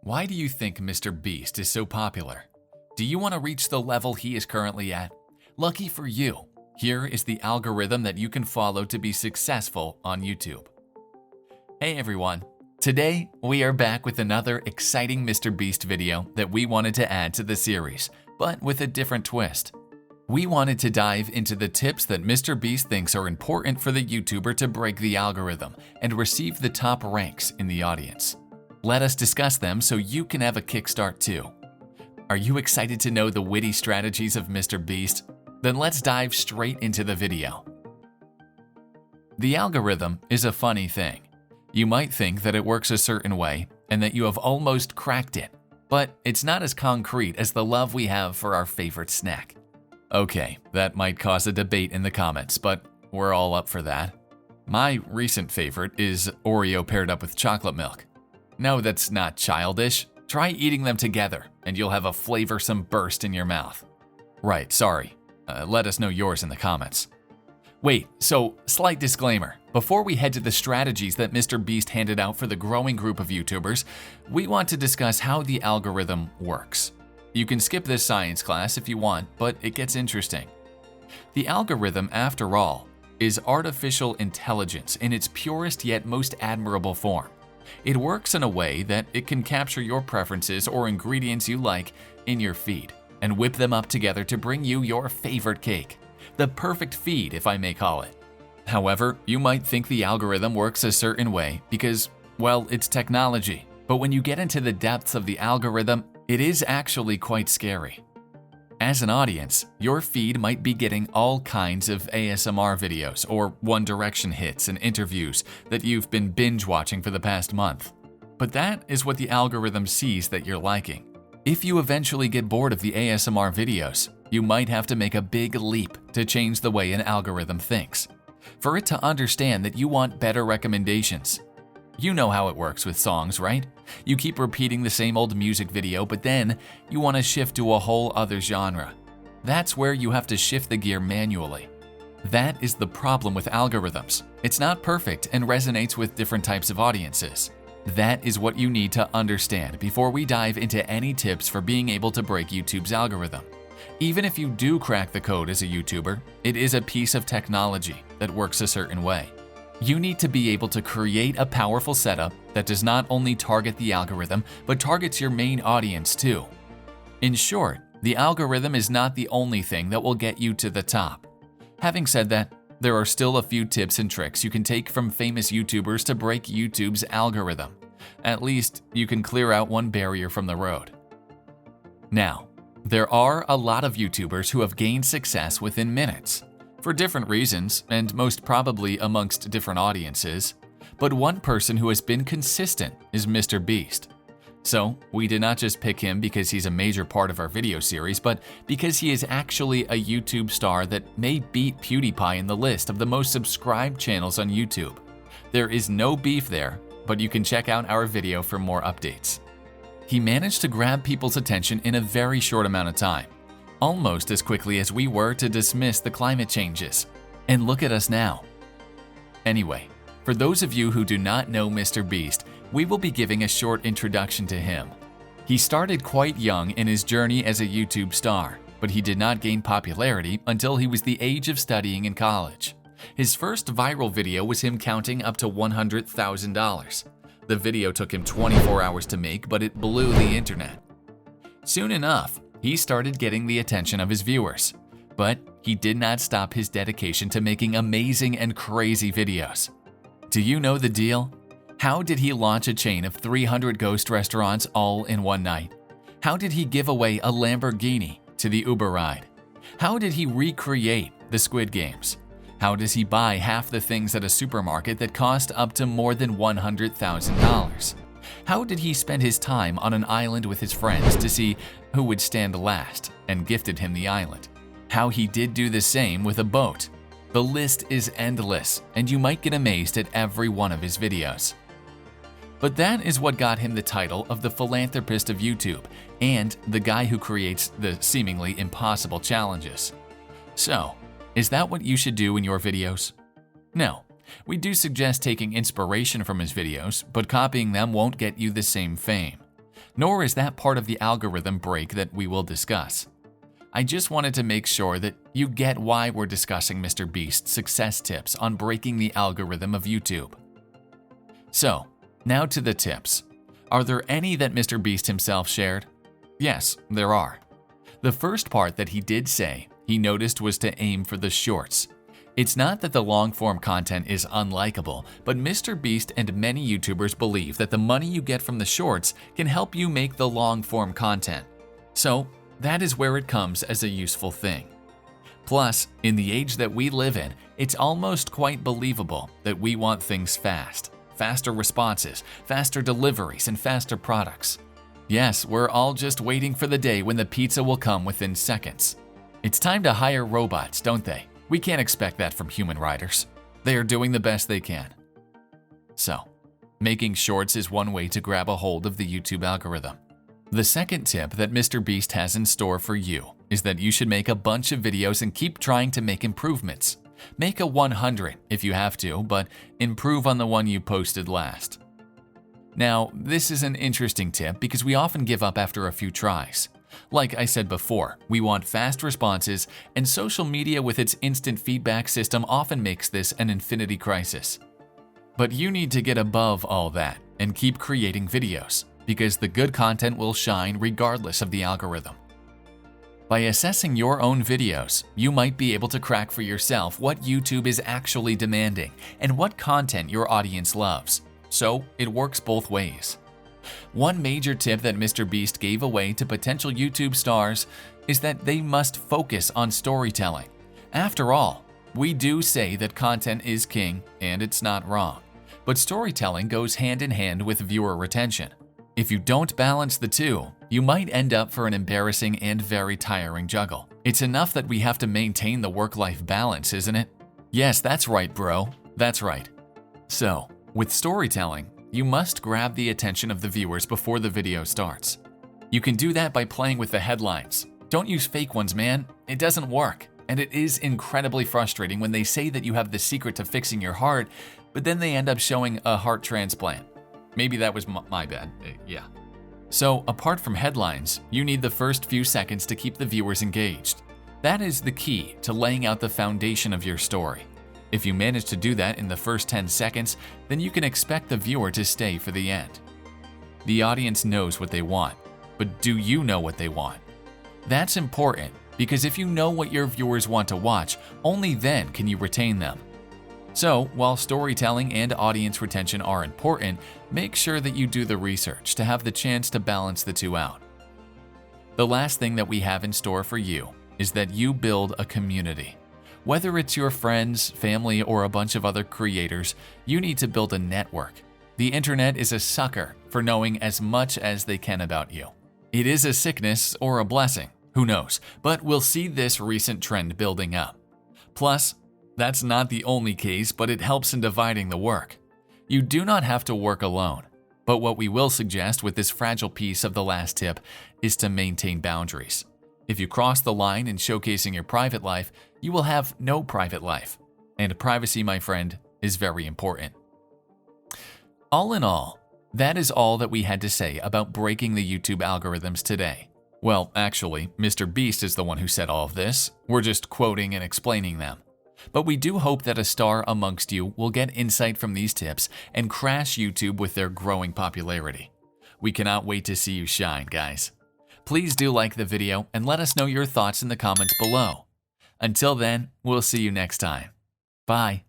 Why do you think MrBeast is so popular? Do you want to reach the level he is currently at? Lucky for you, here is the algorithm that you can follow to be successful on YouTube. Hey everyone, today we are back with another exciting MrBeast video that we wanted to add to the series, but with a different twist. We wanted to dive into the tips that MrBeast thinks are important for the YouTuber to break the algorithm and receive the top ranks in the audience. Let us discuss them so you can have a kickstart too. Are you excited to know the witty strategies of MrBeast? Then let's dive straight into the video. The algorithm is a funny thing. You might think that it works a certain way and that you have almost cracked it, but it's not as concrete as the love we have for our favorite snack. Okay, that might cause a debate in the comments, but we're all up for that. My recent favorite is Oreo paired up with chocolate milk. No, that's not childish. Try eating them together and you'll have a flavorsome burst in your mouth. Right, sorry. Let us know yours in the comments. Wait, so slight disclaimer. Before we head to the strategies that MrBeast handed out for the growing group of YouTubers, we want to discuss how the algorithm works. You can skip this science class if you want, but it gets interesting. The algorithm, after all, is artificial intelligence in its purest yet most admirable form. It works in a way that it can capture your preferences or ingredients you like in your feed and whip them up together to bring you your favorite cake. The perfect feed, if I may call it. However, you might think the algorithm works a certain way because, well, it's technology. But when you get into the depths of the algorithm, it is actually quite scary. As an audience, your feed might be getting all kinds of ASMR videos or One Direction hits and interviews that you've been binge watching for the past month. But that is what the algorithm sees that you're liking. If you eventually get bored of the ASMR videos, you might have to make a big leap to change the way an algorithm thinks, for it to understand that you want better recommendations. You know how it works with songs, right? You keep repeating the same old music video, but then you want to shift to a whole other genre. That's where you have to shift the gear manually. That is the problem with algorithms. It's not perfect and resonates with different types of audiences. That is what you need to understand before we dive into any tips for being able to break YouTube's algorithm. Even if you do crack the code as a YouTuber, it is a piece of technology that works a certain way. You need to be able to create a powerful setup that does not only target the algorithm, but targets your main audience too. In short, the algorithm is not the only thing that will get you to the top. Having said that, there are still a few tips and tricks you can take from famous YouTubers to break YouTube's algorithm. At least, you can clear out one barrier from the road. Now, there are a lot of YouTubers who have gained success within minutes. For different reasons, and most probably amongst different audiences, but one person who has been consistent is MrBeast. So, we did not just pick him because he's a major part of our video series, but because he is actually a YouTube star that may beat PewDiePie in the list of the most subscribed channels on YouTube. There is no beef there, but you can check out our video for more updates. He managed to grab people's attention in a very short amount of time. Almost as quickly as we were to dismiss the climate changes. And look at us now. Anyway, for those of you who do not know MrBeast, we will be giving a short introduction to him. He started quite young in his journey as a YouTube star, but he did not gain popularity until he was the age of studying in college. His first viral video was him counting up to $100,000. The video took him 24 hours to make, but it blew the internet. Soon enough, he started getting the attention of his viewers, but he did not stop his dedication to making amazing and crazy videos. Do you know the deal? How did he launch a chain of 300 ghost restaurants all in one night? How did he give away a Lamborghini to the Uber ride? How did he recreate the Squid Games? How does he buy half the things at a supermarket that cost up to more than $100,000? How did he spend his time on an island with his friends to see who would stand last and gifted him the island? How he did do the same with a boat. The list is endless, and you might get amazed at every one of his videos. But that is what got him the title of the philanthropist of YouTube and the guy who creates the seemingly impossible challenges. So, is that what you should do in your videos? No. We do suggest taking inspiration from his videos, but copying them won't get you the same fame. nor is that part of the algorithm break that we will discuss. I just wanted to make sure that you get why we're discussing MrBeast's success tips on breaking the algorithm of YouTube. So, now to the tips. Are there any that MrBeast himself shared? Yes, there are. The first part that he did say he noticed was to aim for the shorts. It's not that the long-form content is unlikable, but MrBeast and many YouTubers believe that the money you get from the shorts can help you make the long-form content. So, that is where it comes as a useful thing. Plus, in the age that we live in, it's almost quite believable that we want things fast. Faster responses, faster deliveries, and faster products. Yes, we're all just waiting for the day when the pizza will come within seconds. It's time to hire robots, don't they? We can't expect that from human writers. They are doing the best they can. So, making shorts is one way to grab a hold of the YouTube algorithm. The second tip that MrBeast has in store for you is that you should make a bunch of videos and keep trying to make improvements. Make a 100 if you have to, but improve on the one you posted last. Now, this is an interesting tip because we often give up after a few tries. Like I said before, we want fast responses, and social media with its instant feedback system often makes this an infinity crisis. But you need to get above all that and keep creating videos, because the good content will shine regardless of the algorithm. By assessing your own videos, you might be able to crack for yourself what YouTube is actually demanding and what content your audience loves. So it works both ways. One major tip that MrBeast gave away to potential YouTube stars is that they must focus on storytelling. After all, we do say that content is king, and it's not wrong. But storytelling goes hand in hand with viewer retention. If you don't balance the two, you might end up for an embarrassing and very tiring juggle. It's enough that we have to maintain the work-life balance, isn't it? Yes, that's right, bro. That's right. So, with storytelling, you must grab the attention of the viewers before the video starts. You can do that by playing with the headlines. Don't use fake ones, man. It doesn't work. And it is incredibly frustrating when they say that you have the secret to fixing your heart, but then they end up showing a heart transplant. Maybe that was my bad. Yeah. So, apart from headlines, you need the first few seconds to keep the viewers engaged. That is the key to laying out the foundation of your story. If you manage to do that in the first 10 seconds, then you can expect the viewer to stay for the end. The audience knows what they want, but do you know what they want? That's important, because if you know what your viewers want to watch, only then can you retain them. So, while storytelling and audience retention are important, make sure that you do the research to have the chance to balance the two out. The last thing that we have in store for you is that you build a community. Whether it's your friends, family, or a bunch of other creators, you need to build a network. The internet is a sucker for knowing as much as they can about you. It is a sickness or a blessing, who knows, but we'll see this recent trend building up. Plus, that's not the only case, but it helps in dividing the work. You do not have to work alone, but what we will suggest with this fragile piece of the last tip is to maintain boundaries. If you cross the line in showcasing your private life, you will have no private life. And privacy, my friend, is very important. All in all, that is all that we had to say about breaking the YouTube algorithms today. Well, actually, MrBeast is the one who said all of this. We're just quoting and explaining them. But we do hope that a star amongst you will get insight from these tips and crash YouTube with their growing popularity. We cannot wait to see you shine, guys. Please do like the video and let us know your thoughts in the comments below. Until then, we'll see you next time. Bye.